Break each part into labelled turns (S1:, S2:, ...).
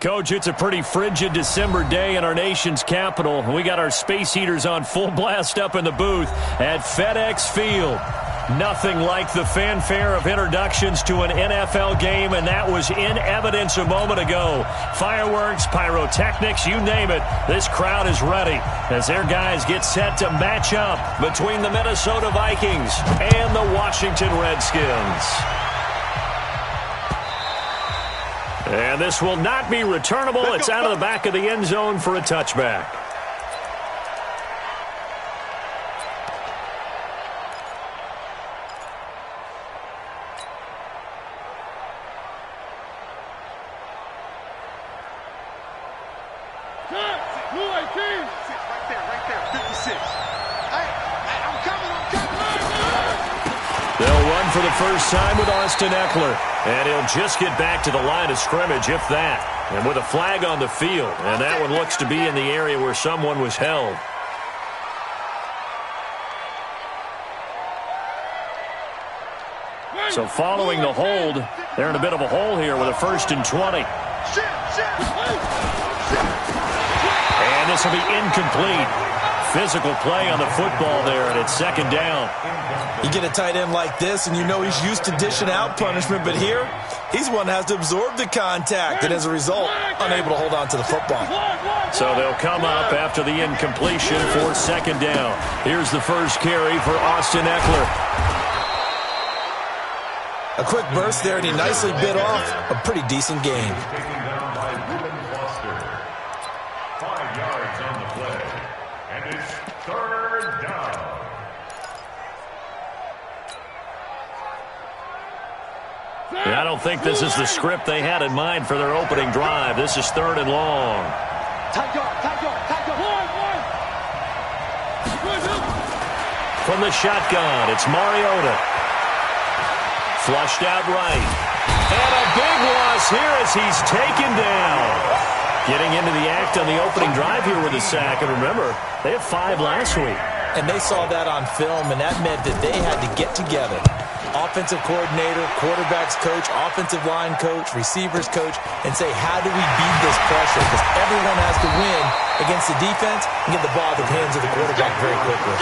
S1: Coach, it's a pretty frigid December day in our nation's capital. We got our space heaters on full blast up in the booth at FedEx Field. Nothing like the fanfare of introductions to an NFL game, and that was in evidence a moment ago. Fireworks, pyrotechnics, you name it. This crowd is ready as their guys get set to match up between the Minnesota Vikings and the Washington Redskins. And this will not be returnable. It's out of the back of the end zone for a touchback. They'll run for the first time with Austin Eckler. And he'll just get back to the line of scrimmage, if that. And with a flag on the field. And that one looks to be in the area where someone was held. So following the hold, they're in a bit of a hole here with a 1st and 20. And this will be incomplete. Physical play on the football there, and it's 2nd down.
S2: You get a tight end like this, and you know he's used to dishing out punishment, but here, he's one that has to absorb the contact, and as a result, unable to hold on to the football.
S1: So they'll come up after the incompletion for 2nd down. Here's the first carry for Austin Eckler.
S2: A quick burst there, and he nicely bit off a pretty decent gain.
S3: 5 yards on the play. And it's 3rd down.
S1: I don't think this is the script they had in mind for their opening drive. This is 3rd and long. From the shotgun, it's Mariota. Flushed out right. And a big loss here as he's taken down. Getting into the act on the opening drive here with a sack. And remember, they had 5 last week.
S2: And they saw that on film, and that meant that they had to get together. Offensive coordinator, quarterbacks coach, offensive line coach, receivers coach, and say, how do we beat this pressure? Because everyone has to win against the defense and get the ball in the hands of the quarterback very quickly.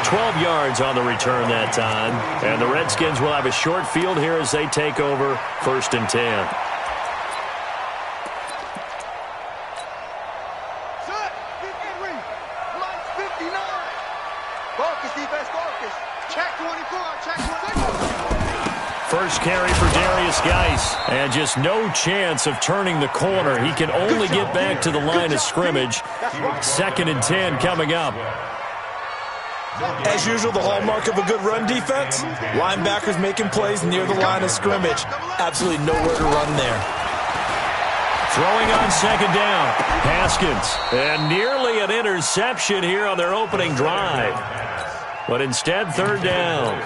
S1: 12 yards on the return that time. And the Redskins will have a short field here as they take over 1st and 10. First carry for Darius Geis, and just no chance of turning the corner. He can only get back to the line of scrimmage. 2nd and 10 coming up.
S2: As usual, the hallmark of a good run defense, linebackers making plays near the line of scrimmage. Absolutely nowhere to run there.
S1: Throwing on 2nd down, Haskins. And nearly an interception here on their opening drive. But instead, 3rd down.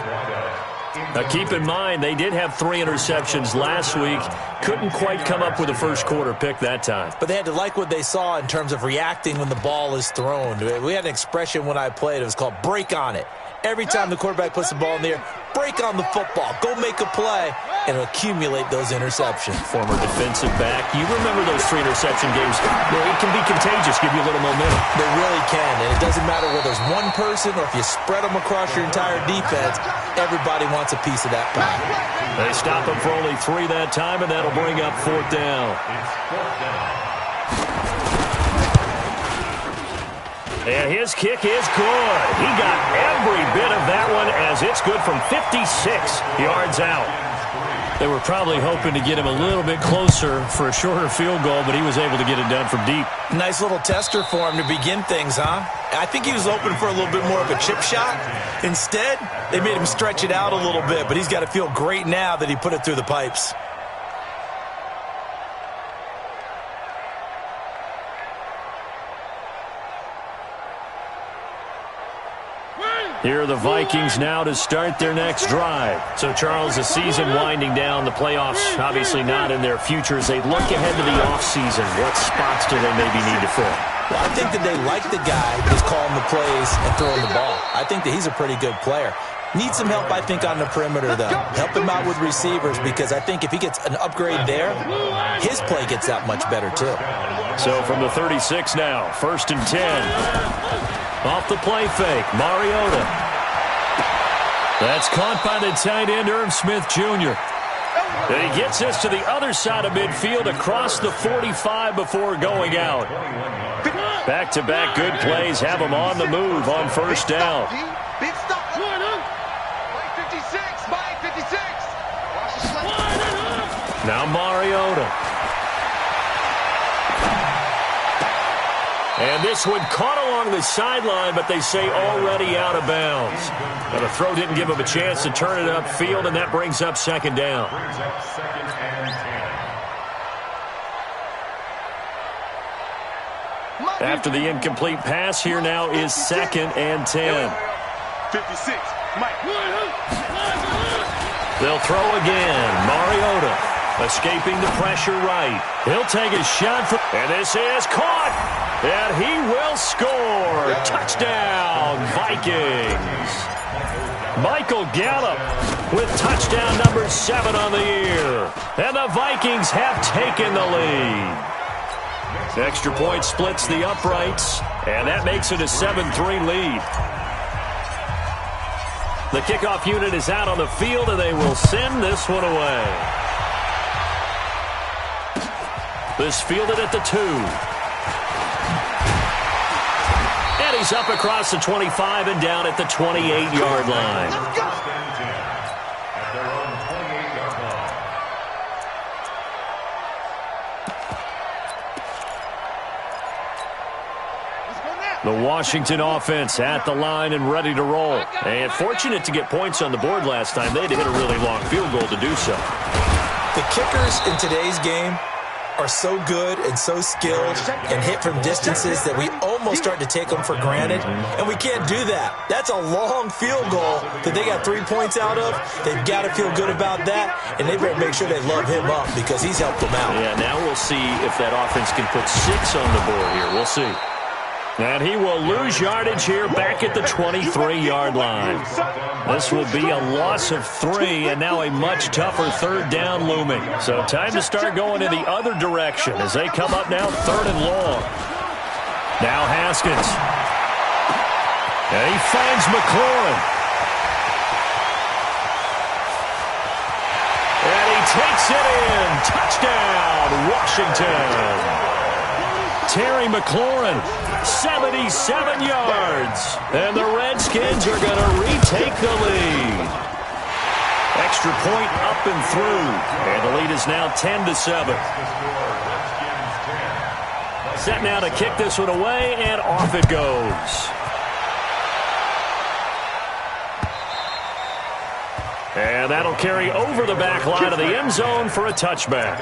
S1: Now, keep in mind, they did have 3 interceptions last week. Couldn't quite come up with a first quarter pick that time.
S2: But they had to like what they saw in terms of reacting when the ball is thrown. We had an expression when I played. It was called break on it. Every time the quarterback puts the ball in the air, break on the football. Go make a play and accumulate those interceptions.
S1: Former defensive back. You remember those 3 interception games. It can be contagious, give you a little momentum.
S2: They really can, and it doesn't matter whether it's one person or if you spread them across your entire defense. Everybody wants a piece of that pie.
S1: They stop him for only 3 that time, and that'll bring up 4th down. And his kick is good. He got every bit of that one as it's good from 56 yards out. They were probably hoping to get him a little bit closer for a shorter field goal, but he was able to get it done from deep.
S2: Nice little tester for him to begin things, huh? I think he was open for a little bit more of a chip shot. Instead, they made him stretch it out a little bit, but he's got to feel great now that he put it through the pipes.
S1: Here are the Vikings now to start their next drive. So, Charles, the season winding down, the playoffs obviously not in their future. As they look ahead to the offseason, what spots do they maybe need to fill?
S2: Well, I think that they like the guy who's calling the plays and throwing the ball. I think that he's a pretty good player. Needs some help, I think, on the perimeter, though. Help him out with receivers, because I think if he gets an upgrade there, his play gets that much better, too.
S1: So from the 36 now, 1st and 10. Off the play fake, Mariota. That's caught by the tight end, Irv Smith Jr. And he gets this to the other side of midfield across the 45 before going out. Back-to-back good plays have him on the move on 1st down.
S4: Big stop. 56, Mike 56.
S1: Now Mariota. And this one caught along the sideline, but they say already out of bounds. Now the throw didn't give him a chance to turn it upfield, and that brings up 2nd down. After the incomplete pass, here now is 2nd and 10.
S4: 56, Mike.
S1: They'll throw again. Mariota escaping the pressure right. He'll take a shot, and this is caught. And he will score. Touchdown, Vikings. Michael Gallup with touchdown number 7 on the year. And the Vikings have taken the lead. Extra point splits the uprights, and that makes it a 7-3 lead. The kickoff unit is out on the field, and they will send this one away. This fielded at the 2. And he's up across the 25 and down at the 28-yard line. The Washington offense at the line and ready to roll. And fortunate to get points on the board last time. They had to hit a really long field goal to do so.
S2: The kickers in today's game are so good and so skilled and hit from distances that we almost start to take them for granted, and we can't do that. That's a long field goal that they got 3 points out of. They've got to feel good about that, and they better make sure they love him up because he's helped them out.
S1: Yeah, now we'll see if that offense can put 6 on the board here. We'll see. And he will lose yardage here back at the 23-yard line. This will be a loss of 3, and now a much tougher 3rd down looming. So time to start going in the other direction as they come up now 3rd and long. Now Haskins. And he finds McLaurin. And he takes it in. Touchdown, Washington. Terry McLaurin, 77 yards. And the Redskins are going to retake the lead. Extra point up and through. And the lead is now 10-7. Set now to kick this one away, and off it goes. And that'll carry over the back line of the end zone for a touchback.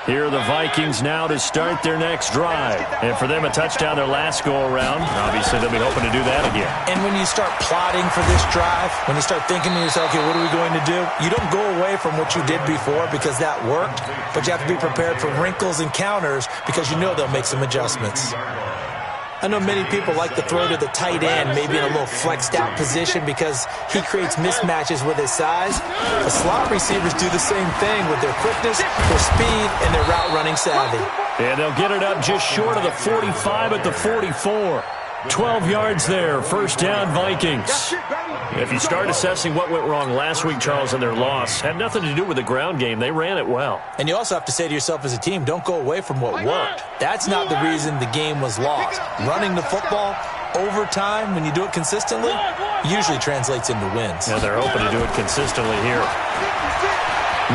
S1: Here are the Vikings now to start their next drive. And for them, a touchdown their last go-around. Obviously, they'll be hoping to do that again.
S2: And when you start plotting for this drive, when you start thinking to yourself, okay, what are we going to do? You don't go away from what you did before because that worked, but you have to be prepared for wrinkles and counters because you know they'll make some adjustments. I know many people like to throw to the tight end, maybe in a little flexed out position because he creates mismatches with his size. The slot receivers do the same thing with their quickness, their speed, and their route running savvy.
S1: And they'll get it up just short of the 45 at the 44. 12 yards there, 1st down Vikings. If you start assessing what went wrong last week, Charles, in their loss, had nothing to do with the ground game. They ran it well.
S2: And you also have to say to yourself as a team, don't go away from what worked. That's not the reason the game was lost. Running the football over time, when you do it consistently, usually translates into wins.
S1: And they're hoping to do it consistently here.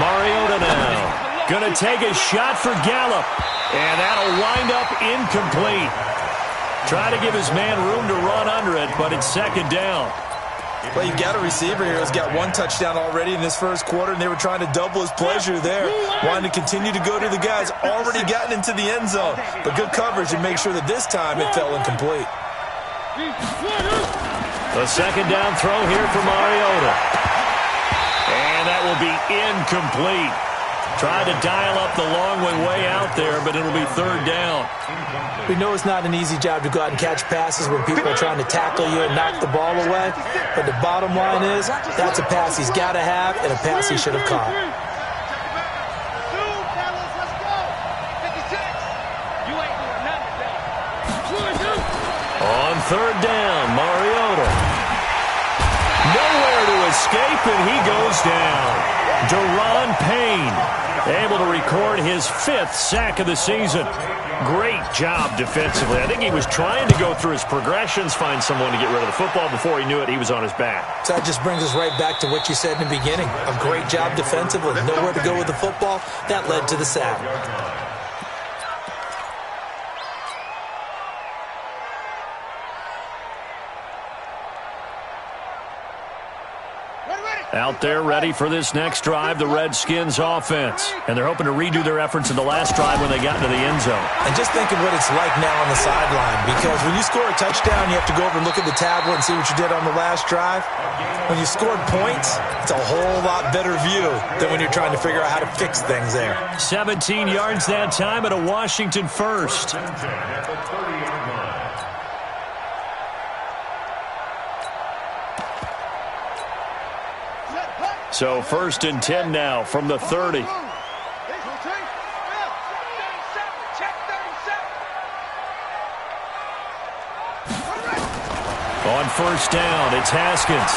S1: Mariota now. Going to take a shot for Gallup. And that'll wind up incomplete. Try to give his man room to run under it, but it's 2nd down.
S2: Well, you've got a receiver here who's got 1 touchdown already in this first quarter, and they were trying to double his pleasure there. Wanting to continue to go to the guys already gotten into the end zone. But good coverage and make sure that this time it fell incomplete.
S1: The 2nd down throw here for Mariota. And that will be incomplete. Tried to dial up the long way out there, but it'll be third down.
S2: We know it's not an easy job to go out and catch passes when people are trying to tackle you and knock the ball away. But the bottom line is, that's a pass he's got to have and a pass he should have caught.
S1: On third down, Mariota. Nowhere to escape, and he goes down. Daron Payne able to record his 5th sack of the season. Great job defensively. I think he was trying to go through his progressions, find someone to get rid of the football. Before he knew it, he was on his back.
S2: So that just brings us right back to what you said in the beginning. A great job defensively. Nowhere to go with the football. That led to the sack.
S1: Out there ready for this next drive, the Redskins offense. And they're hoping to redo their efforts in the last drive when they got into the end zone.
S2: And just think of what it's like now on the sideline, because when you score a touchdown, you have to go over and look at the tablet and see what you did on the last drive. When you scored points, it's a whole lot better view than when you're trying to figure out how to fix things there.
S1: 17 yards that time at a Washington first. So first and 10 now from the 30. On first down, it's Haskins.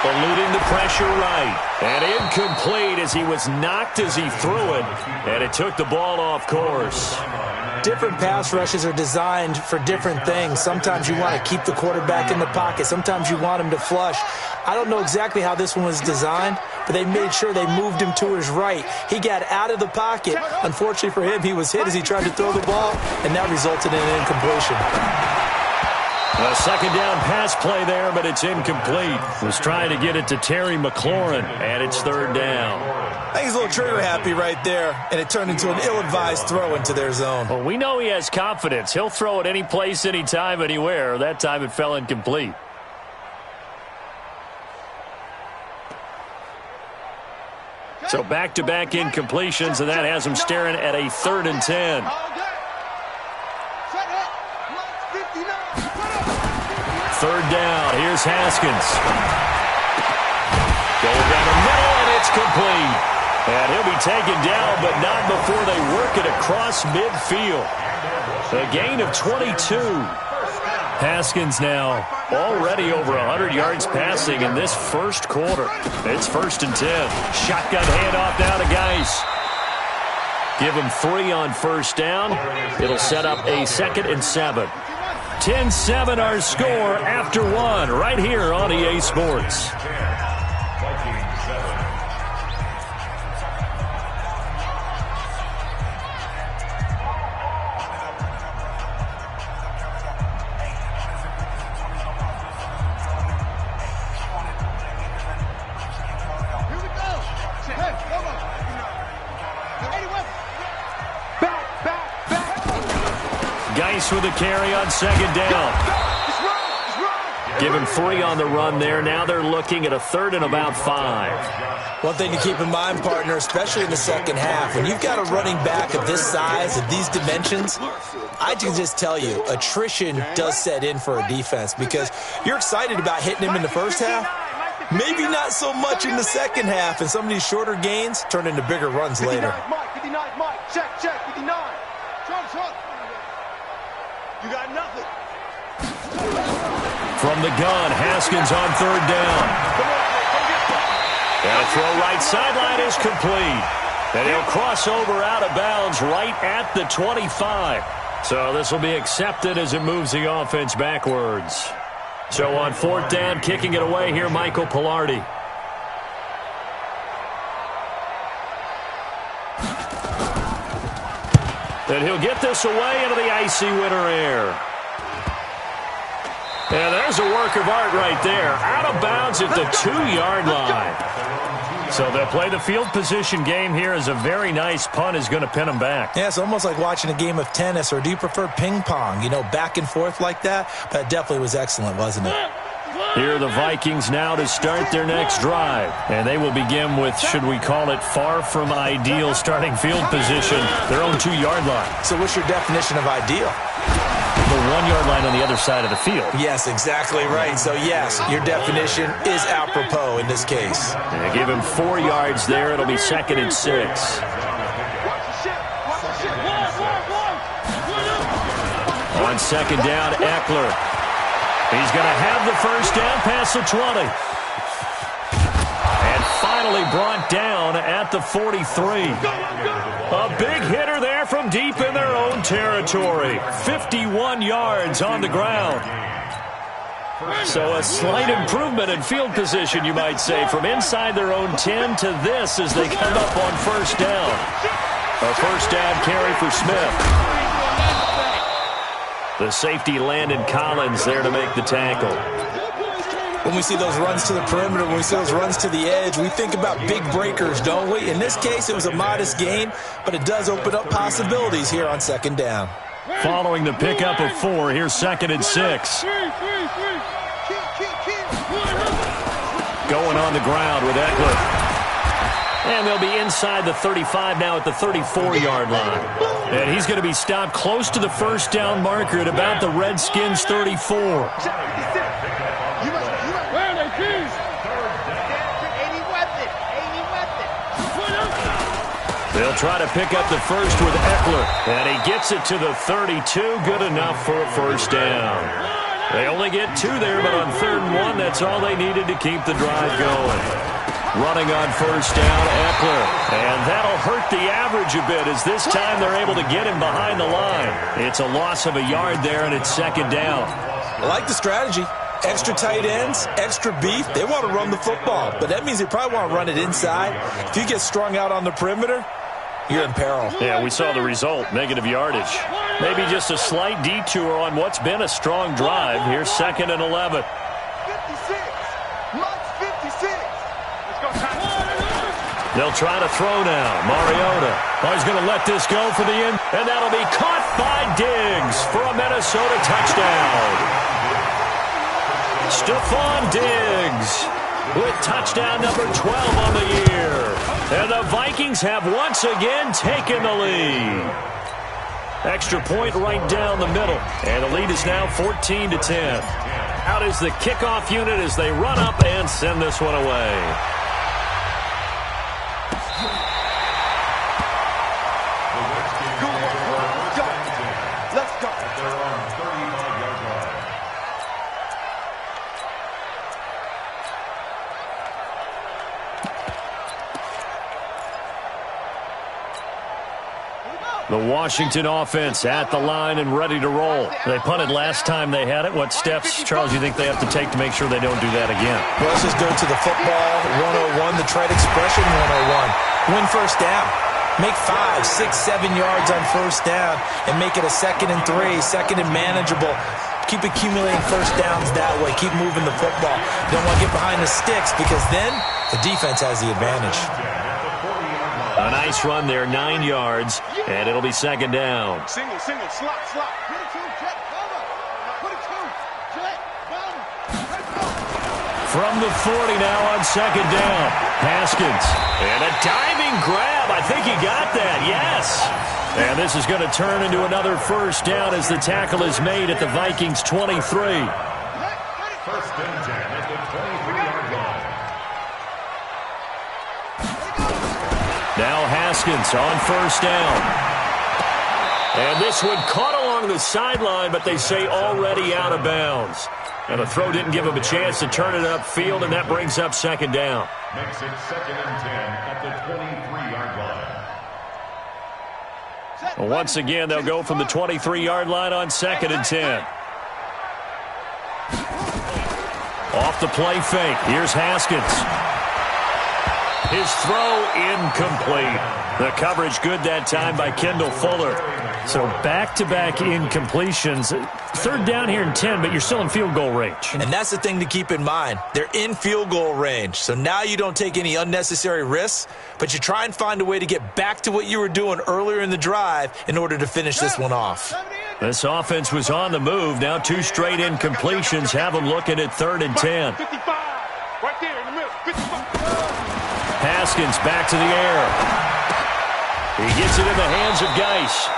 S1: Eluding the pressure right. And incomplete as he was knocked as he threw it. And it took the ball off course.
S2: Different pass rushes are designed for different things. Sometimes you want to keep the quarterback in the pocket. Sometimes you want him to flush. I don't know exactly how this one was designed, but they made sure they moved him to his right. He got out of the pocket. Unfortunately for him, he was hit as he tried to throw the ball, and that resulted in an incompletion.
S1: A second down pass play there, but it's incomplete. Was trying to get it to Terry McLaurin, and it's third down.
S2: I think he's a little trigger happy right there, and it turned into an ill-advised throw into their zone.
S1: Well, we know he has confidence. He'll throw it any place, anytime, anywhere. That time it fell incomplete. So back-to-back incompletions, and that has him staring at a 3rd and 10. Third down, here's Haskins. Going down the middle, and it's complete. And he'll be taken down, but not before they work it across midfield. A gain of 22. Haskins now already over 100 yards passing in this first quarter. It's first and 10. Shotgun handoff now to Geis. Give him 3 on first down. It'll set up a 2nd and 7. 10-7 our score after 1 right here on EA Sports. Geis with a carry on second down. Give him 3 on the run there. Now they're looking at a 3rd and about 5.
S2: One thing to keep in mind, partner, especially in the second half, when you've got a running back of this size, of these dimensions, I can just tell you, attrition does set in for a defense because you're excited about hitting him in the first half. Maybe not so much in the second half, and some of these shorter gains turn into bigger runs later.
S4: 59, Mike, check, 59. Trump. You got nothing.
S1: From the gun, Haskins on 3rd down. And a throw right sideline is complete. And he'll cross over out of bounds right at the 25. So this will be accepted as it moves the offense backwards. So on 4th down, kicking it away here, Michael Pilardi. And he'll get this away into the icy winter air. And there's a work of art right there. Out of bounds at the 2-yard line. So they'll play the field position game here as a very nice punt is going to pin them back.
S2: Yeah, it's almost like watching a game of tennis, or do you prefer ping pong? You know, back and forth like that? But it definitely was excellent, wasn't it?
S1: Here are the Vikings now to start their next drive. And they will begin with, should we call it, far from ideal starting field position, their own 2-yard line.
S2: So what's your definition of ideal?
S1: The 1-yard line on the other side of the field.
S2: Yes, exactly right. So, yes, your definition is apropos in this case.
S1: They give him 4 yards there. It'll be 2nd and 6. On 2nd down, Eckler. He's going to have the first down past the 20. And finally brought down at the 43. A big hitter there from deep in their own territory. 51 yards on the ground. So a slight improvement in field position, you might say, from inside their own 10 to this as they come up on first down. A first down carry for Smith. The safety Landon Collins there to make the tackle.
S2: When we see those runs to the perimeter, when we see those runs to the edge, we think about big breakers, don't we? In this case, it was a modest gain, but it does open up possibilities here on 2nd down.
S1: Following the pickup of 4, here's 2nd and 6. Going on the ground with Eckler. And they'll be inside the 35 now at the 34-yard line. And he's going to be stopped close to the first down marker at about the Redskins' 34. They'll try to pick up the first with Eckler. And he gets it to the 32. Good enough for a first down. They only get 2 there, but on 3rd and 1, that's all they needed to keep the drive going. Running on first down, Eckler. And that'll hurt the average a bit as this time they're able to get him behind the line. It's a loss of a yard there, and it's 2nd down.
S2: I like the strategy. Extra tight ends, extra beef. They want to run the football, but that means they probably want to run it inside. If you get strung out on the perimeter, you're in peril.
S1: Yeah, we saw the result, negative yardage. Maybe just a slight detour on what's been a strong drive. Here's 2nd and 11.
S4: 56. March 56.
S1: They'll try to throw now. Mariota. Oh, he's going to let this go for the end. And that'll be caught by Diggs for a Minnesota touchdown. Stephon Diggs with touchdown number 12 on the year. And the Vikings have once again taken the lead. Extra point right down the middle. And the lead is now 14-10. Out is the kickoff unit as they run up and send this one away. The Washington offense at the line and ready to roll. They punted last time they had it. What steps, Charles, you think they have to take to make sure they don't do that again?
S2: Well, let's just go to the football 101, the trade expression 101. Win first down. Make 5, 6, 7 yards on first down and make it a 2nd and 3, 2nd and manageable. Keep accumulating first downs that way. Keep moving the football. Don't want to get behind the sticks because then the defense has the advantage.
S1: A nice run there, 9 yards, and it'll be 2nd down.
S4: Single, slot. Put it to him, jet, cover. Put it to him, jet, cover.
S1: From the 40 now on 2nd down. Haskins. And a diving grab. I think he got that, yes. And this is going to turn into another first down as the tackle is made at the Vikings' 23.
S3: First and 10 at the 23-yard line.
S1: Now Haskins on first down. And this one caught along the sideline, but they say already out of bounds. And the throw didn't give him a chance to turn it upfield, and that brings up 2nd down.
S3: Makes it 2nd and 10 at the 23-yard line.
S1: Well, once again, they'll go from the 23-yard line on 2nd and 10. Off the play fake. Here's Haskins. His throw incomplete. The coverage good that time by Kendall Fuller. So back-to-back incompletions. 3rd down here and 10, but you're still in field goal range.
S2: And that's the thing to keep in mind. They're in field goal range. So now you don't take any unnecessary risks, but you try and find a way to get back to what you were doing earlier in the drive in order to finish this one off.
S1: This offense was on the move. Now 2 straight incompletions have them looking at 3rd and 10.
S4: 55. Right there in the middle. 55.
S1: Haskins back to the air. He gets it in the hands of Geis.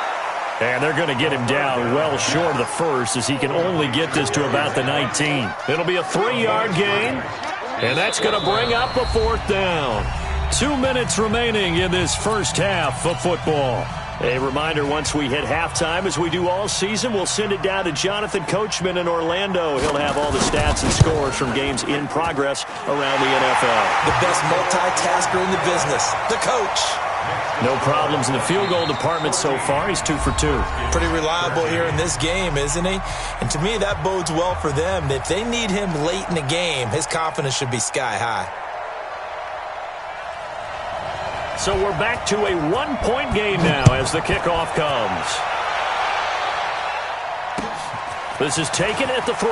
S1: And they're going to get him down well short of the first as he can only get this to about the 19. It'll be a 3-yard gain. And that's going to bring up a 4th down. 2 minutes remaining in this first half of football. A reminder, once we hit halftime, as we do all season, we'll send it down to Jonathan Coachman in Orlando. He'll have all the stats and scores from games in progress around the NFL.
S2: The best multitasker in the business, the coach.
S1: No problems in the field goal department so far. He's 2 for 2.
S2: Pretty reliable here in this game, isn't he? And to me, that bodes well for them. If they need him late in the game, his confidence should be sky high.
S1: So we're back to a 1-point game now as the kickoff comes. This is taken at the 3.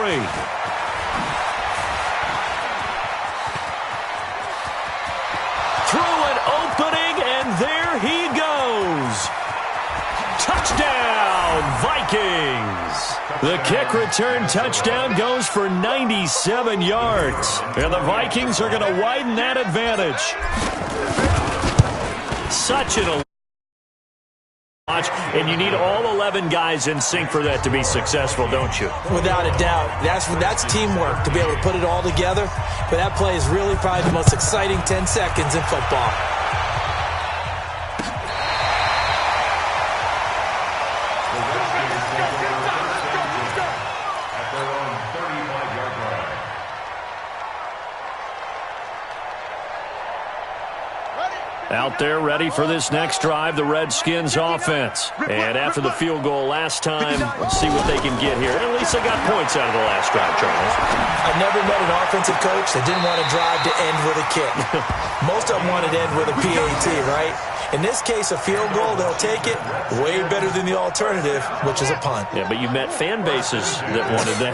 S1: Through an opening, and there he goes. Touchdown, Vikings. The kick return touchdown goes for 97 yards. And the Vikings are going to widen that advantage. Such an watch, and you need all 11 guys in sync for that to be successful, don't you?
S2: Without a doubt. That's teamwork, to be able to put it all together. But that play is really probably the most exciting 10 seconds in football.
S1: Out there ready for this next drive, the Redskins offense. And after the field goal last time, let's see what they can get here. At least they got points out of the last drive, Charles.
S2: I never met an offensive coach that didn't want a drive to end with a kick. Most of them wanted to end with a PAT, right? In this case, a field goal, they'll take it way better than the alternative, which is a punt.
S1: Yeah, but you met fan bases that wanted that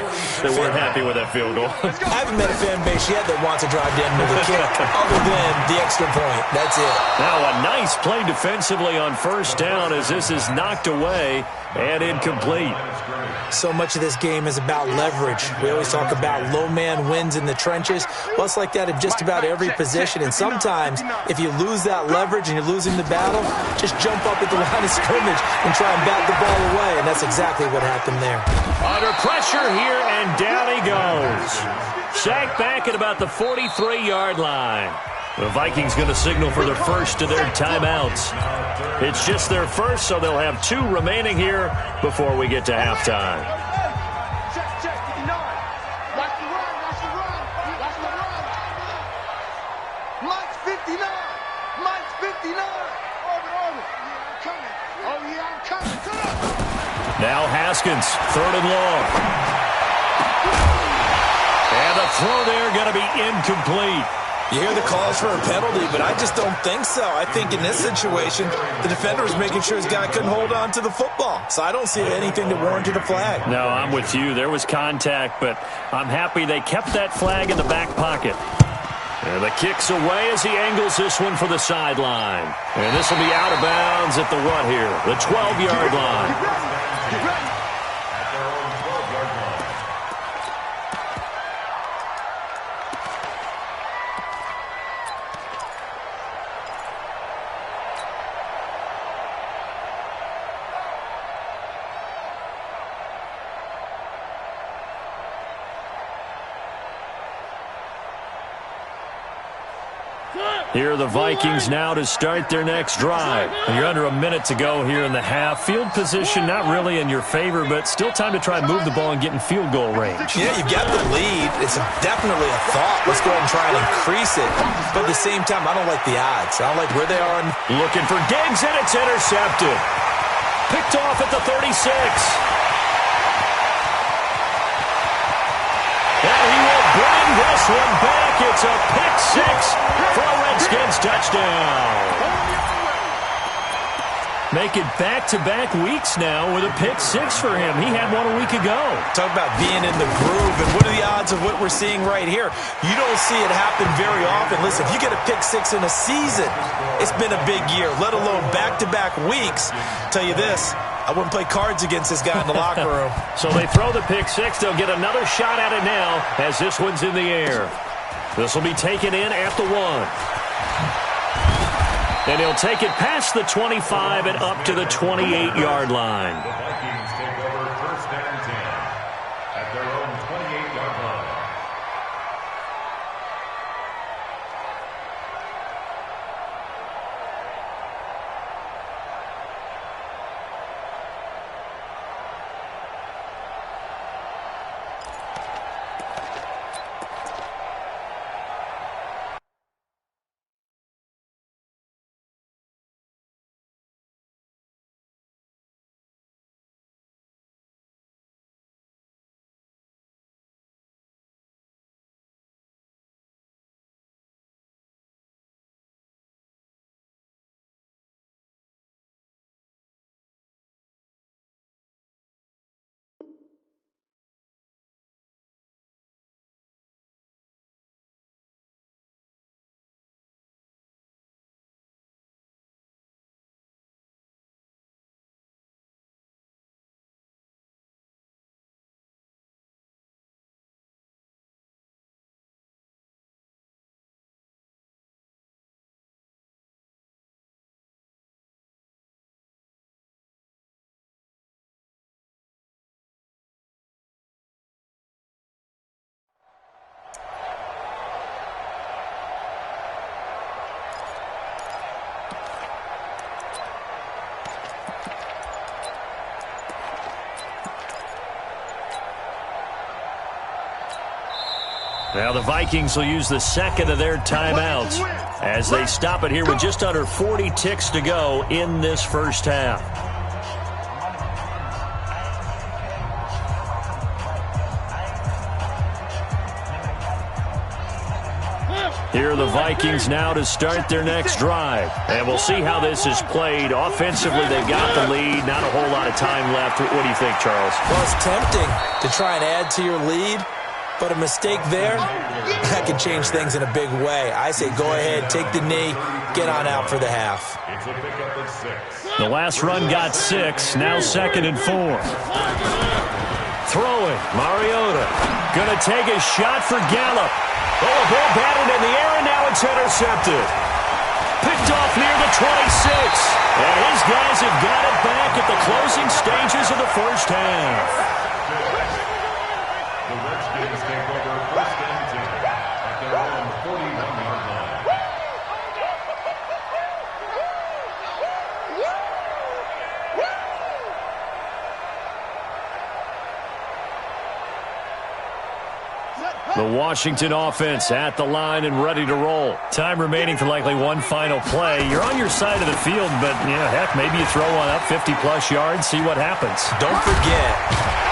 S1: weren't happy with that field goal.
S2: I haven't met a fan base yet that wants a drive to end with a kick, other than the extra point. That's it.
S1: Now a nice play defensively on first down as this is knocked away and incomplete.
S2: So much of this game is about leverage. We always talk about low man wins in the trenches. Well, it's like that in just about every position. And sometimes, if you lose that leverage and you're losing the battle, just jump up at the line of scrimmage and try and bat the ball away. And that's exactly what happened there.
S1: Under pressure here, and down he goes. Sacked back at about the 43-yard line. The Vikings going to signal for their first of their timeouts. It's just their first, so they'll have 2 remaining here before we get to halftime.
S4: Check, 59. Watch the run. Mike's 59. Mike's 59. Over. I'm coming. Come on.
S1: Now Haskins, 3rd and long. And the throw there going to be incomplete.
S2: You hear the calls for a penalty, but I just don't think so. I think in this situation, the defender was making sure his guy couldn't hold on to the football. So I don't see anything that warranted a flag.
S1: No, I'm with you. There was contact, but I'm happy they kept that flag in the back pocket. And the kick's away as he angles this one for the sideline. And this will be out of bounds at the what here? The 12-yard line.
S4: Get ready.
S1: Here are the Vikings now to start their next drive. You're under a minute to go here in the half. Field position not really in your favor, but still time to try and move the ball and get in field goal range.
S2: Yeah, you've got the lead. It's definitely a thought. Let's go ahead and try and increase it. But at the same time, I don't like the odds. I don't like where they are.
S1: Looking for Diggs, and it's intercepted. Picked off at the 36. And he will bring this one back. It's a pick 6 for a Redskins touchdown. Make it back-to-back weeks now with a pick 6 for him. He had one a week ago.
S2: Talk about being in the groove, and what are the odds of what we're seeing right here? You don't see it happen very often. Listen, if you get a pick 6 in a season, it's been a big year, let alone back-to-back weeks. Tell you this, I wouldn't play cards against this guy in the locker room.
S1: So they throw the pick six. They'll get another shot at it now as this one's in the air. This will be taken in at the 1. And he'll take it past the 25 and up to the 28-yard line.
S3: The Vikings take over 1st and 10 at their own 28-yard line.
S1: Now the Vikings will use the second of their timeouts as they stop it here with just under 40 ticks to go in this first half. Here are the Vikings now to start their next drive. And we'll see how this is played. Offensively, they've got the lead. Not a whole lot of time left. What do you think, Charles?
S2: Well, it's tempting to try and add to your lead. But a mistake there, that could change things in a big way. I say go ahead, take the knee, get on out for the half.
S3: It's a pickup of 6.
S1: The last run got 6, now 2nd and 4. Throwing, Mariota. Going to take a shot for Gallup. Oh, a ball batted in the air, and now it's intercepted. Picked off near the 26. And his guys have got it back at the closing stages of the first half.
S3: The Redskins take over 1st and 10 at their own 41-yard line.
S1: The Washington offense at the line and ready to roll. Time remaining for likely one final play. You're on your side of the field, but, heck, maybe you throw one up 50-plus yards, see what happens.
S2: Don't forget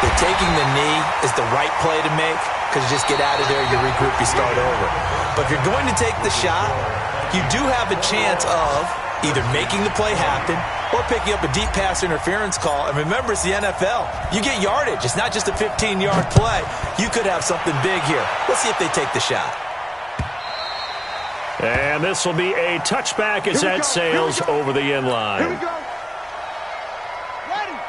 S2: that taking the knee is the right play to make because you just get out of there, you regroup, you start over. But if you're going to take the shot, you do have a chance of either making the play happen or picking up a deep pass interference call. And remember, it's the NFL. You get yardage. It's not just a 15-yard play. You could have something big here. Let's see if they take the shot.
S1: And this will be a touchback as that sails over the end line.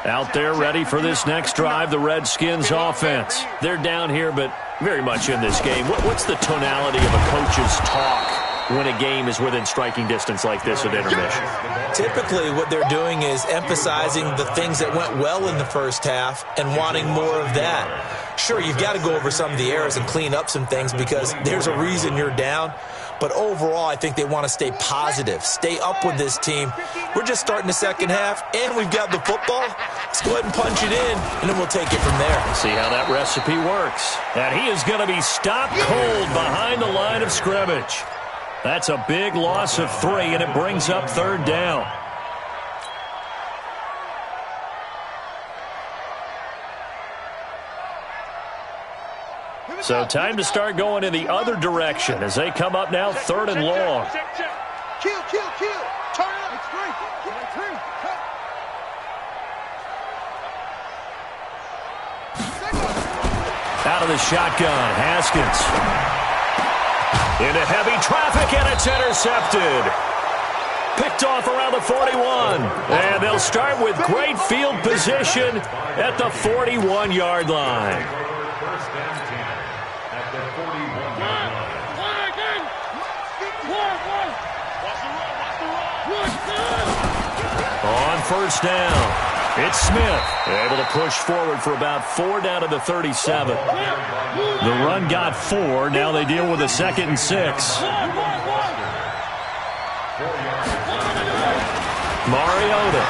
S1: Out there ready for this next drive, the Redskins offense. They're down here, but very much in this game. What's the tonality of a coach's talk when a game is within striking distance like this at intermission?
S2: Typically, what they're doing is emphasizing the things that went well in the first half and wanting more of that. Sure, you've got to go over some of the errors and clean up some things because there's a reason you're down. But overall, I think they want to stay positive, stay up with this team. We're just starting the second half, and we've got the football. Let's go ahead and punch it in, and then we'll take it from there.
S1: See how that recipe works. And he is going to be stopped cold behind the line of scrimmage. That's a big loss of 3, and it brings up 3rd down. So time to start going in the other direction as they come up now 3rd and long.
S4: Kill. Turn it up. It's 3.
S1: Out of the shotgun, Haskins. Into heavy traffic, and it's intercepted. Picked off around the 41. And they'll start with great field position at the 41-yard line.
S3: First and 10 at the 41-yard line.
S1: On first down, it's Smith, able to push forward for about 4 down to the 37. The run got 4. Now they deal with a 2nd and 6. Mariota.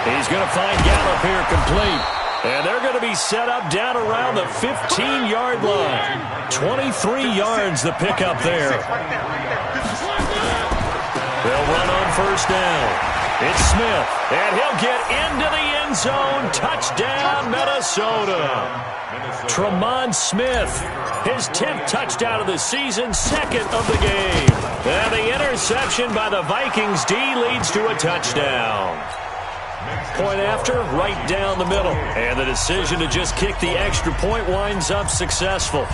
S1: He's going to find Gallup here complete. And they're going to be set up down around the 15-yard line. 23 yards the pickup there. They'll run on first down. It's Smith, and he'll get into the end zone. Touchdown, Minnesota. Tremont Smith, his 10th touchdown of the season, 2nd of the game. And the interception by the Vikings D leads to a touchdown. Point after, right down the middle. And the decision to just kick the extra point winds up successful.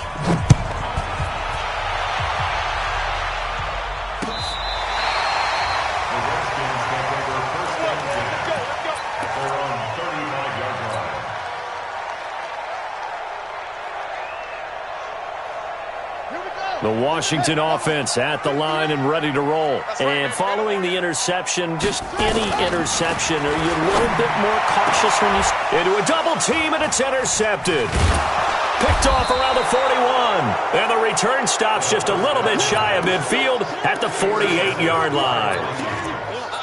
S1: The Washington offense at the line and ready to roll. And following the interception, just any interception, are you a little bit more cautious when you into a double team and it's intercepted? Picked off around the 41. And the return stops just a little bit shy of midfield at the 48-yard line.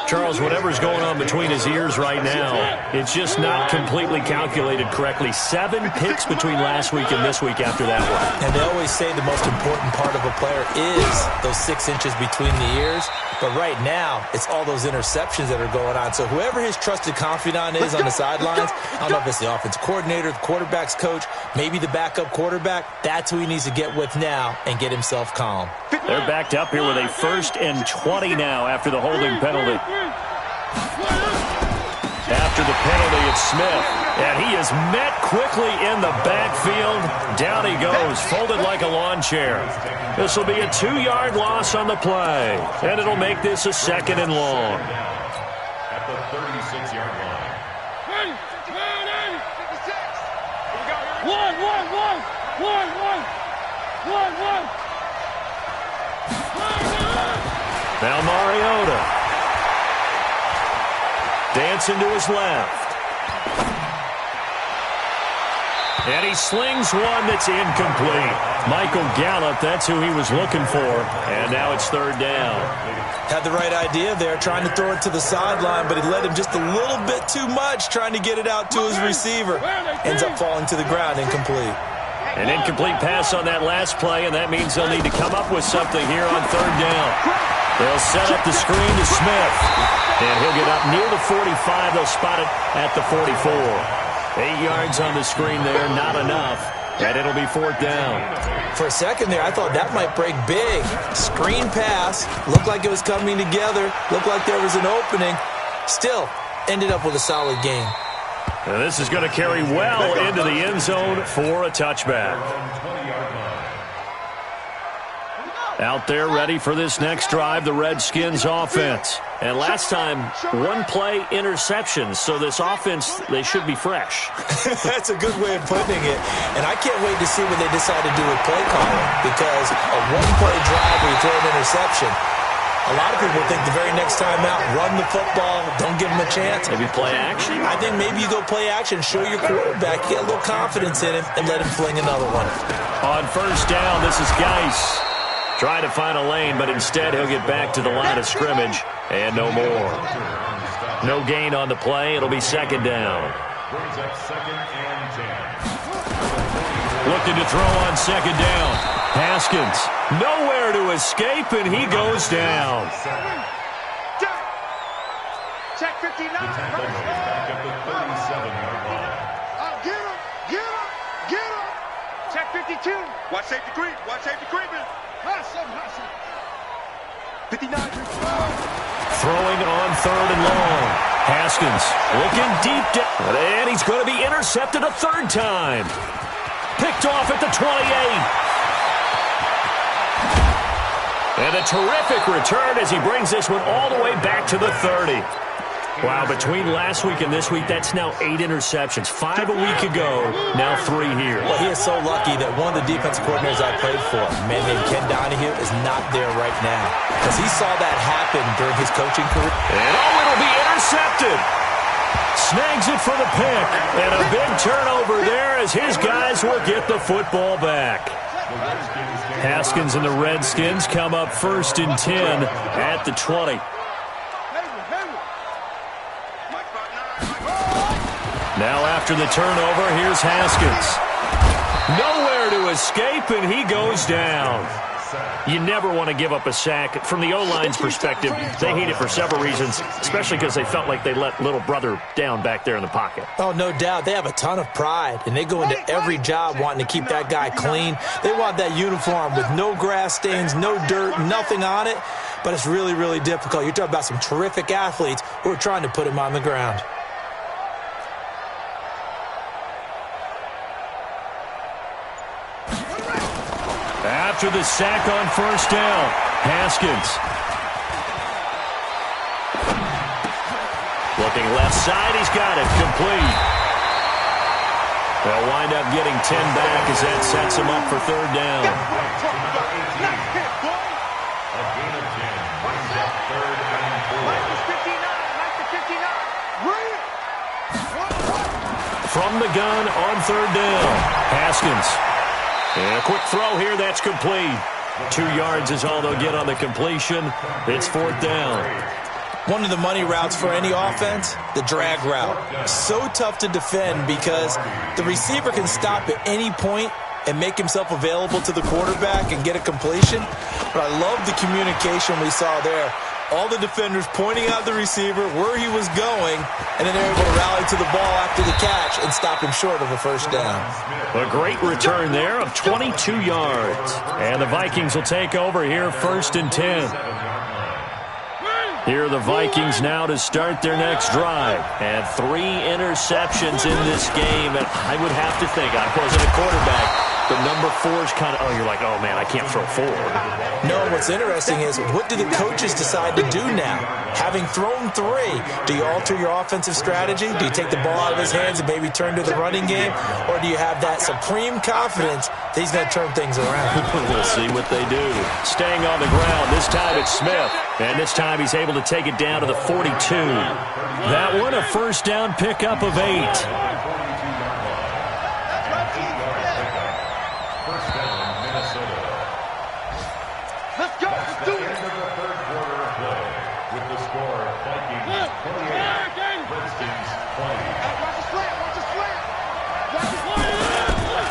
S1: Charles, whatever's going on between his ears right now, it's just not completely calculated correctly. 7 picks between last week and this week after that one.
S2: And they always say the most important part of a player is those 6 inches between the ears. But right now, it's all those interceptions that are going on. So whoever his trusted confidant is on the sidelines, I don't know if it's the offense coordinator, the quarterback's coach, maybe the backup quarterback, that's who he needs to get with now and get himself calm.
S1: They're backed up here with a 1st and 20 now after the holding penalty. After the penalty, it's Smith. And he is met quickly in the backfield. Down he goes, folded like a lawn chair. This will be a 2-yard loss on the play. And it'll make this a 2nd and long.
S3: At the 36-yard line.
S1: Now Mariota. Dancing to his left. And he slings one that's incomplete. Michael Gallup, that's who he was looking for. And now it's 3rd down.
S2: Had the right idea there, trying to throw it to the sideline, but he led him just a little bit too much, trying to get it out to his receiver. Ends up falling to the ground, incomplete.
S1: An incomplete pass on that last play, and that means they'll need to come up with something here on 3rd down. They'll set up the screen to Smith. And he'll get up near the 45. They'll spot it at the 44. 8 yards on the screen there, not enough. And it'll be 4th down.
S2: For a second there, I thought that might break big. Screen pass. Looked like it was coming together. Looked like there was an opening. Still, ended up with a solid game.
S1: And this is going to carry well into the end zone for a touchback. Out there ready for this next drive, the Redskins offense. And last time, 1-play interceptions. So this offense, they should be fresh.
S2: That's a good way of putting it. And I can't wait to see what they decide to do with play calling. Because a 1-play drive where you throw an interception, a lot of people think the very next time out, run the football, don't give them a chance.
S1: Maybe play action?
S2: I think maybe you go play action, show your quarterback, get a little confidence in him, and let him fling another one.
S1: On first down, this is Geis. Trying to find a lane, but instead he'll get back to the line of scrimmage. And no more. No gain on the play. It'll be 2nd down.
S3: Brings up 2nd and 10.
S1: Looking to throw on 2nd down. Haskins, nowhere to escape, and he goes down.
S4: Check 59.
S3: Back at the 37-yard line.
S4: Get him. Get him. Get him. Check 52. Watch safety creep. Watch safety creeping. Hustle. 59.
S1: Throwing on 3rd and long. Haskins looking deep down. And he's going to be intercepted a 3rd time. Picked off at the 28. And a terrific return as he brings this one all the way back to the 30. Wow, between last week and this week, that's now 8 interceptions. 5 a week ago, now 3 here.
S2: Well, he is so lucky that one of the defensive coordinators I played for, a man named Ken Donahue, is not there right now. Because he saw that happen during his coaching career.
S1: And it'll be intercepted. Snags it for the pick. And a big turnover there as his guys will get the football back. Haskins and the Redskins come up 1st and 10 at the 20. Now after the turnover, here's Haskins. Nowhere to escape, and he goes down. You never want to give up a sack. From the O-line's perspective, they hate it for several reasons, especially because they felt like they let little brother down back there in the pocket.
S2: Oh, no doubt. They have a ton of pride, and they go into every job wanting to keep that guy clean. They want that uniform with no grass stains, no dirt, nothing on it, but it's really, really difficult. You're talking about some terrific athletes who are trying to put him on the ground.
S1: After the sack on 1st down, Haskins. Looking left side, he's got it, complete. They'll wind up getting 10 back as that sets him up for 3rd down.
S3: A gain of 10 brings up 3rd and 4.
S1: From the gun on 3rd down, Haskins. And a quick throw here, that's complete. 2 yards is all they'll get on the completion. It's 4th down.
S2: One of the money routes for any offense, the drag route. So tough to defend because the receiver can stop at any point and make himself available to the quarterback and get a completion. But I love the communication we saw there. All the defenders pointing out the receiver, where he was going, and then they're able to rally to the ball after the catch and stop him short of a 1st down.
S1: A great return there of 22 yards. And the Vikings will take over here 1st and 10. Here are the Vikings now to start their next drive. And 3 interceptions in this game. And I would have to think, I wasn't a quarterback, but number 4 is kind of, you're like, oh, man, I can't throw 4.
S2: No, what's interesting is, what do the coaches decide to do now? Having thrown 3, do you alter your offensive strategy? Do you take the ball out of his hands and maybe turn to the running game? Or do you have that supreme confidence that he's going to turn things around?
S1: We'll see what they do. Staying on the ground, this time it's Smith. And this time he's able to take it down to the 42. That one a 1st down pickup of 8.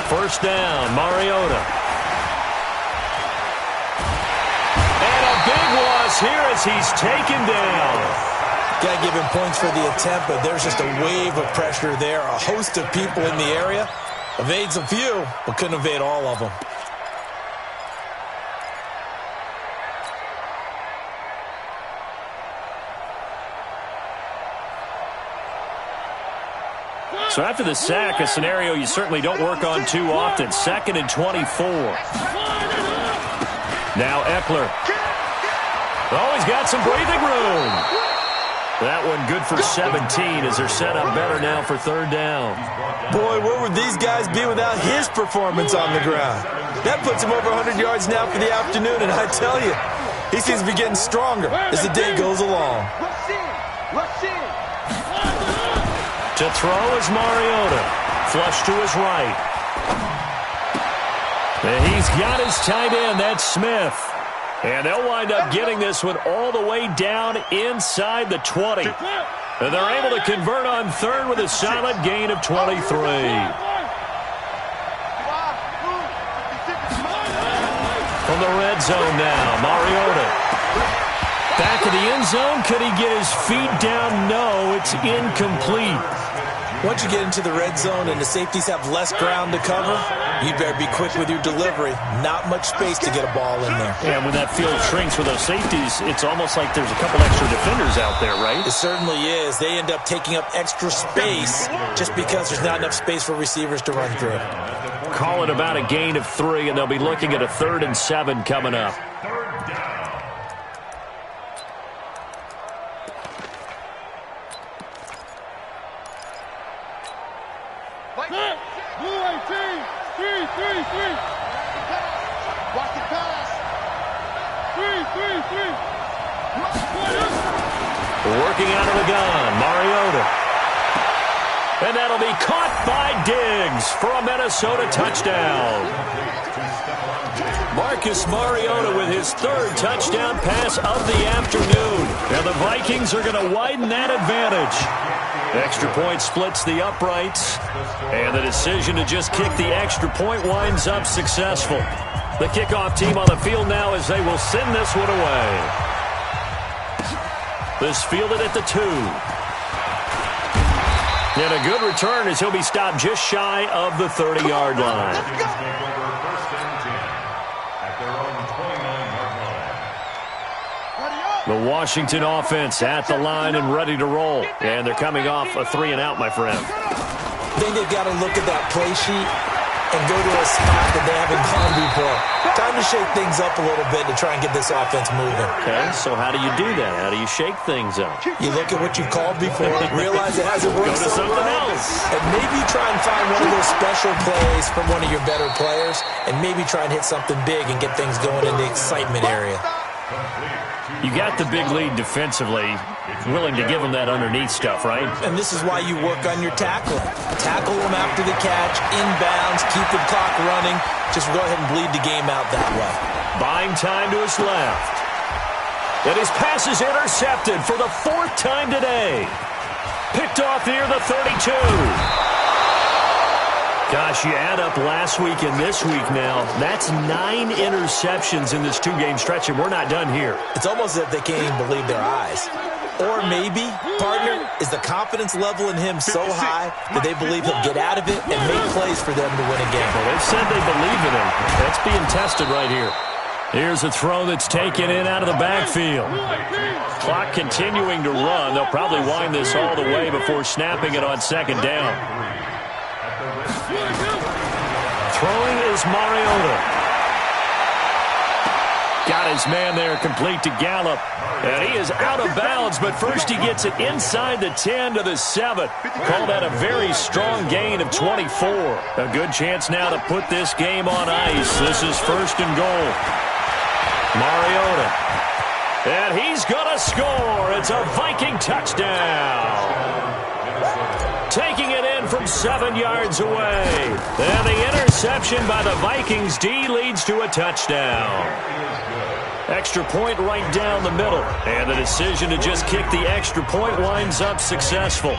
S1: First down, Mariota. And a big loss here as he's taken down.
S2: Got to give him points for the attempt, but there's just a wave of pressure there. A host of people in the area. Evades a few, but couldn't evade all of them.
S1: So after the sack, a scenario you certainly don't work on too often. 2nd and 24. Now Eckler. Oh, he's got some breathing room. That one good for 17 as they're set up better now for 3rd down.
S2: Boy, where would these guys be without his performance on the ground? That puts him over 100 yards now for the afternoon, and I tell you, he seems to be getting stronger as the day goes along.
S1: To throw is Mariota. Flush to his right. And he's got his tight end. That's Smith. And they'll wind up getting this one all the way down inside the 20. And they're able to convert on 3rd with a solid gain of 23. From the red zone now, Mariota. Back of the end zone. Could he get his feet down? No, it's incomplete.
S2: Once you get into the red zone and the safeties have less ground to cover, you better be quick with your delivery. Not much space to get a ball in there.
S1: Yeah, when that field shrinks with those safeties, it's almost like there's a couple extra defenders out there, right?
S2: It certainly is. They end up taking up extra space just because there's not enough space for receivers to run through.
S1: Call it about a gain of 3, and they'll be looking at a 3rd and 7 coming up.
S3: 3rd down.
S4: Blue 18. 3. Watch the pass. 3.
S1: Working out of the gun, Mariota. And that'll be caught by Diggs for a Minnesota touchdown. Marcus Mariota with his third touchdown pass of the afternoon. And the Vikings are going to widen that advantage. Extra point splits the uprights. And the decision to just kick the extra point winds up successful. The kickoff team on the field now as they will send this one away. This fielded at the 2. And a good return as he'll be stopped just shy of the 30-yard line. The Washington offense at the line and ready to roll. And they're coming off a 3-and-out, my friend.
S2: I think they've got to look at that play sheet and go to a spot that they haven't gone before. Time to shake things up a little bit to try and get this offense moving.
S1: Okay, so how do you do that? How do you shake things up?
S2: You look at what you've called before, realize it hasn't worked
S1: Go to
S2: so
S1: something
S2: well,
S1: else.
S2: and maybe try and find one of those special plays from one of your better players, and maybe try and hit something big and get things going in the excitement area.
S1: You got the big lead defensively, willing to give them that underneath stuff, right?
S2: And this is why you work on your tackling. Tackle them after the catch, inbounds, keep the clock running. Just go ahead and bleed the game out that way.
S1: Buying time to his left. And his pass is intercepted for the 4th time today. Picked off near the 32. Gosh, you add up last week and this week now. That's 9 interceptions in this 2-game stretch, and we're not done here.
S2: It's almost as if they can't even believe their eyes. Or maybe, partner, is the confidence level in him so high that they believe he'll get out of it and make plays for them to win a game.
S1: Well, they've said they believe in him. That's being tested right here. Here's a throw that's taken in out of the backfield. Clock continuing to run. They'll probably wind this all the way before snapping it on 2nd down. Throwing is Mariota. Got his man there complete to Gallup. And he is out of bounds, but first he gets it inside the 10 to the 7. Call that a very strong gain of 24. A good chance now to put this game on ice. This is 1st and goal. Mariota. And he's going to score. It's a Viking touchdown. Taking it in from 7 yards away. And the interception by the Vikings D leads to a touchdown. Extra point right down the middle. And the decision to just kick the extra point winds up successful.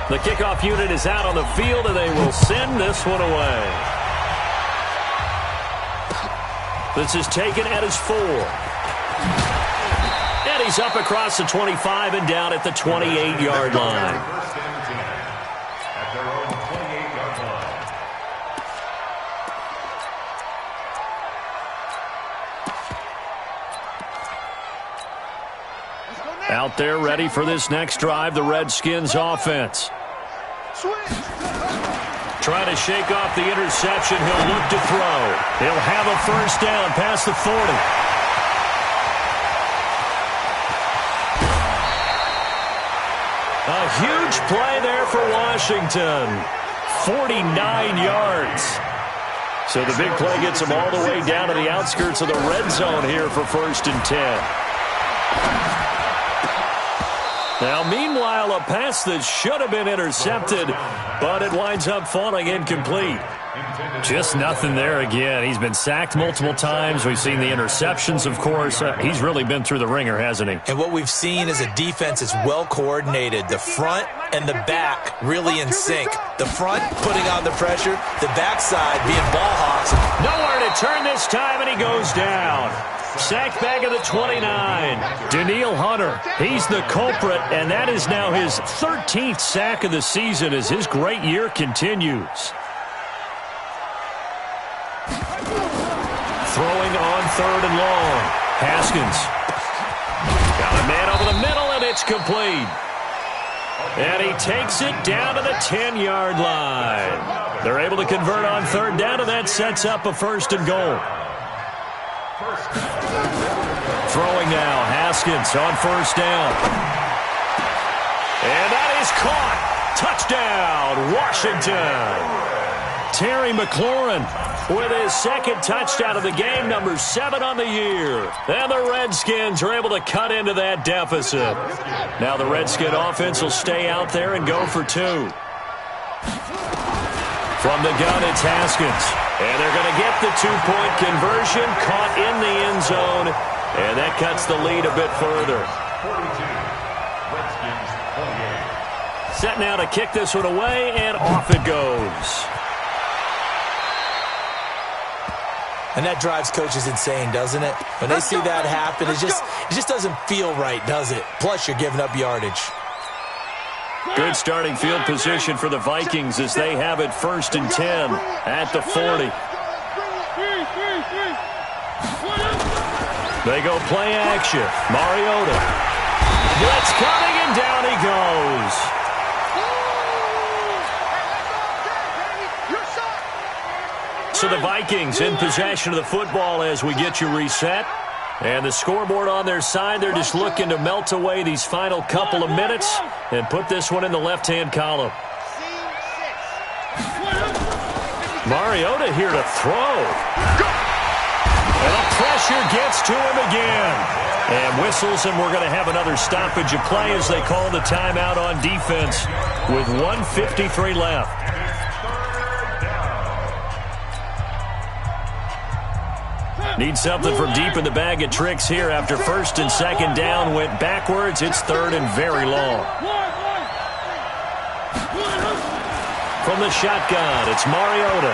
S1: The kickoff unit is out on the field, and they will send this one away. This is taken at his 4. And he's up across the 25 and down at the 28-yard line. Out there ready for this next drive, the Redskins offense. Trying to shake off the interception. He'll look to throw. He'll have a 1st down past the 40. A huge play there for Washington. 49 yards. So the big play gets them all the way down to the outskirts of the red zone here for 1st and 10. Now, meanwhile, a pass that should have been intercepted, but it winds up falling incomplete. Just nothing there again. He's been sacked multiple times. We've seen the interceptions, of course. He's really been through the ringer, hasn't he?
S2: And what we've seen is a defense that's well coordinated. The front and the back really in sync. The front putting on the pressure, the backside being ball hawks.
S1: Nowhere to turn this time, and he goes down. Sacked back at the 29. Danielle Hunter, he's the culprit, and that is now his 13th sack of the season as his great year continues. Throwing on 3rd and long. Haskins. Got a man over the middle, and it's complete. And he takes it down to the 10-yard line. They're able to convert on 3rd down, and that sets up a 1st and goal. Throwing now, Haskins on 1st down. And that is caught. Touchdown, Washington. Terry McLaurin with his second touchdown of the game, number 7 on the year. And the Redskins are able to cut into that deficit. Now the Redskin offense will stay out there and go for 2. From the gun, it's Haskins. And they're going to get the 2-point conversion, caught in the end zone. And that cuts the lead a bit further.
S3: 42. Redskins 28.
S1: Set now to kick this one away, and off it goes.
S2: And that drives coaches insane, doesn't it? When they see that happen, it just doesn't feel right, does it? Plus, you're giving up yardage.
S1: Good starting field position for the Vikings as they have it 1st and 10 at the 40. They go play action. Mariota. Blitz coming, and down he goes. So the Vikings in possession of the football as we get you reset. And the scoreboard on their side, they're just looking to melt away these final couple of minutes and put this one in the left-hand column. Mariota here to throw. And the pressure gets to him again. And whistles, and we're going to have another stoppage of play as they call the timeout on defense with 1:53 left. Need something from deep in the bag of tricks here after 1st and 2nd down went backwards. It's 3rd and very long. From the shotgun, it's Mariota.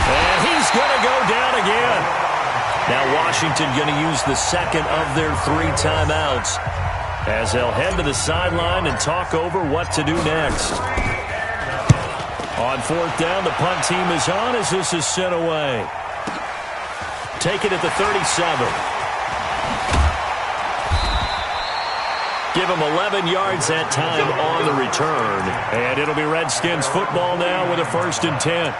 S1: And he's going to go down again. Now Washington going to use the second of their 3 timeouts as they'll head to the sideline and talk over what to do next. On 4th down, the punt team is on as this is sent away. Take it at the 37. Give him 11 yards that time on the return. And it'll be Redskins football now with a 1st and 10.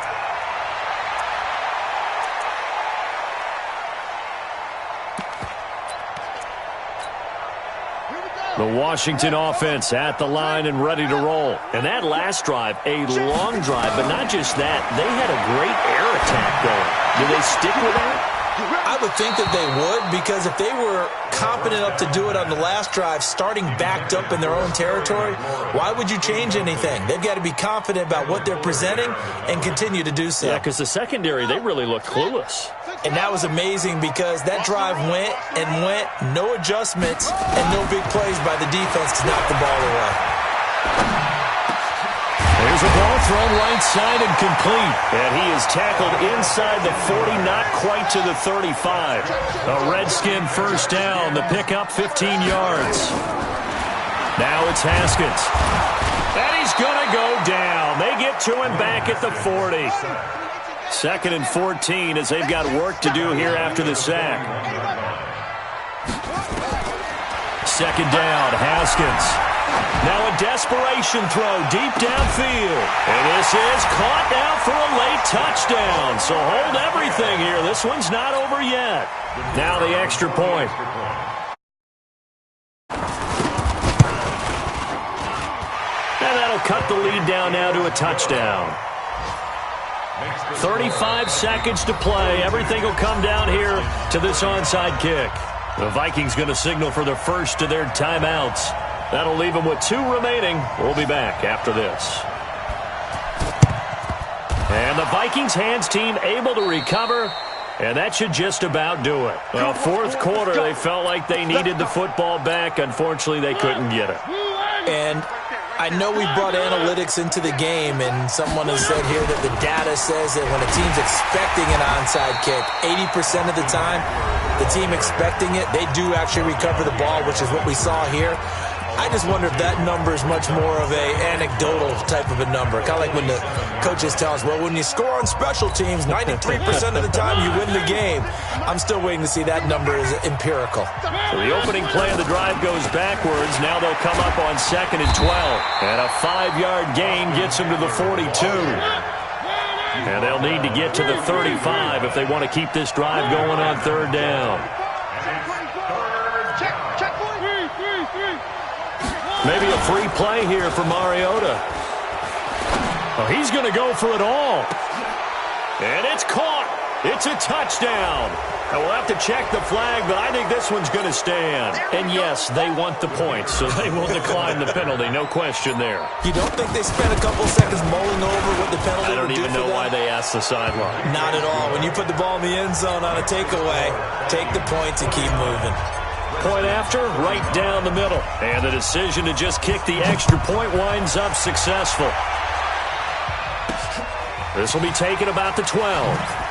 S1: The Washington offense at the line and ready to roll. And that last drive, a long drive, but not just that. They had a great air attack going. Do they stick with that?
S2: I would think that they would, because if they were confident enough to do it on the last drive, starting backed up in their own territory, why would you change anything? They've got to be confident about what they're presenting and continue to do so.
S1: Yeah, because the secondary, they really looked clueless.
S2: And that was amazing because that drive went and went, no adjustments, and no big plays by the defense to knock the ball away.
S1: There's a ball thrown right side and complete. And he is tackled inside the 40, not quite to the 35. A Redskin 1st down. The pickup 15 yards. Now it's Haskins. And he's going to go down. They get to him back at the 40. 2nd and 14 as they've got work to do here after the sack. 2nd down, Haskins. Now a desperation throw deep downfield. And this is caught now for a late touchdown. So hold everything here. This one's not over yet. Now the extra point. And that'll cut the lead down now to a touchdown. 35 seconds to play. Everything will come down here to this onside kick. The Vikings going to signal for their first of their timeouts. That'll leave them with 2 remaining. We'll be back after this. And the Vikings hands team able to recover, and that should just about do it. Well, 4th quarter, they felt like they needed the football back. Unfortunately, they couldn't get it.
S2: And I know we brought analytics into the game, and someone has said here that the data says that when a team's expecting an onside kick, 80% of the time, the team expecting it, they do actually recover the ball, which is what we saw here. I just wonder if that number is much more of a anecdotal type of a number. Kind of like when the coaches tell us, well, when you score on special teams, 93% of the time you win the game. I'm still waiting to see that number is empirical.
S1: So the opening play of the drive goes backwards. Now they'll come up on 2nd and 12. And a 5-yard gain gets them to the 42. And they'll need to get to the 35 if they want to keep this drive going on 3rd down. Maybe a free play here for Mariota. Oh, he's going to go for it all. And it's caught. It's a touchdown. And we'll have to check the flag, but I think this one's going to stand. And yes, they want the points, so they will decline the penalty. No question there.
S2: You don't think they spent a couple seconds mulling over what the penalty would do for them?
S1: I don't even know why they asked the sideline.
S2: Not at all. When you put the ball in the end zone on a takeaway, take the points and keep moving.
S1: Point after, right down the middle. And the decision to just kick the extra point winds up successful. This will be taken about the 12.